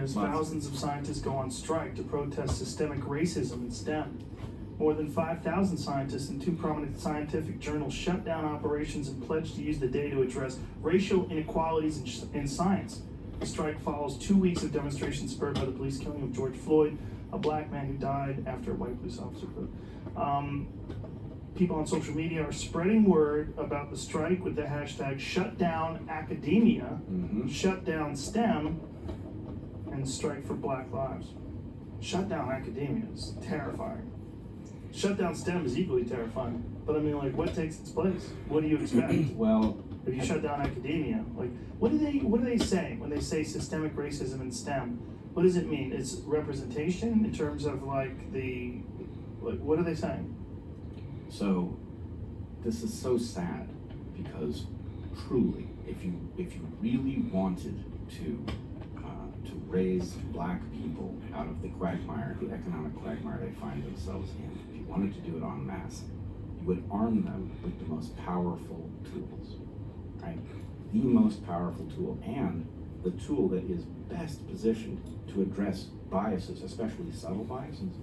As thousands of scientists go on strike to protest systemic racism in STEM. More than 5,000 scientists in 2 prominent scientific journals shut down operations and pledged to use the day to address racial inequalities in science. The strike follows 2 weeks of demonstrations spurred by the police killing of George Floyd, a black man who died after a white police officer. People on social media are spreading word about the strike with the hashtag #ShutDownAcademia, #ShutDownSTEM, and Strike for Black Lives. Shut down academia is terrifying. Shut down STEM is equally terrifying. But I mean, like, what takes its place? What do you expect? Well, if you shut down academia, like, what do they say when they say systemic racism in STEM? What does it mean? It's representation in terms of like what are they saying? So this is so sad because truly, if you really wanted to raise black people out of the quagmire, the economic quagmire they find themselves in, if you wanted to do it en masse, you would arm them with the most powerful tools, right? The most powerful tool, and the tool that is best positioned to address biases, especially subtle biases,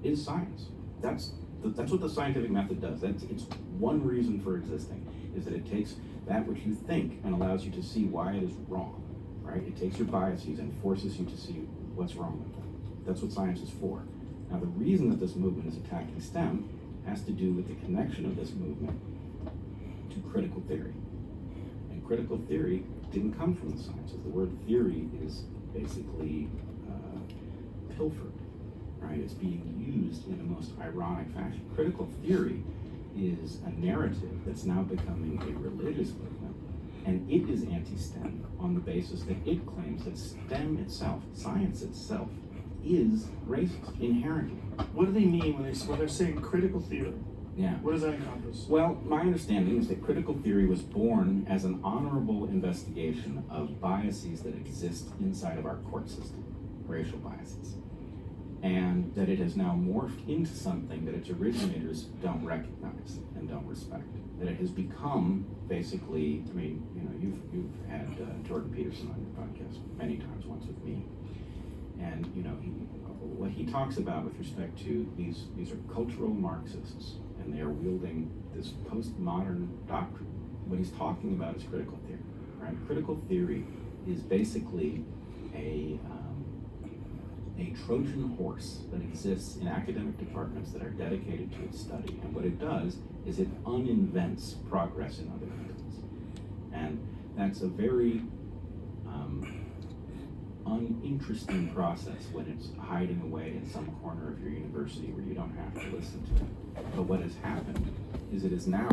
is science. That's what the scientific method does. It's one reason for existing, is that it takes that which you think and allows you to see why it is wrong, right? It takes your biases and forces you to see what's wrong with them. That's what science is for. Now, the reason that this movement is attacking STEM has to do with the connection of this movement to critical theory. And critical theory didn't come from the sciences. The word theory is basically pilfered, right? It's being used in the most ironic fashion. Critical theory is a narrative that's now becoming a religious movement, and it is anti-STEM on the basis that it claims that STEM itself, science itself, is racist inherently. What do they mean when they're saying critical theory? Yeah. What does that encompass? Well, my understanding is that critical theory was born as an honorable investigation of biases that exist inside of our court system, racial biases, and that it has now morphed into something that its originators don't recognize and don't respect. That it has become basically, I mean, you know, you've had Jordan Peterson on your podcast many times, once with me, and you know, what he talks about with respect to these are cultural Marxists, and they are wielding this postmodern doctrine. What he's talking about is critical theory, right? Critical theory is basically a Trojan horse that exists in academic departments that are dedicated to its study. And what it does is it uninvents progress in other fields. And that's a very uninteresting process when it's hiding away in some corner of your university where you don't have to listen to it. But what has happened is it is now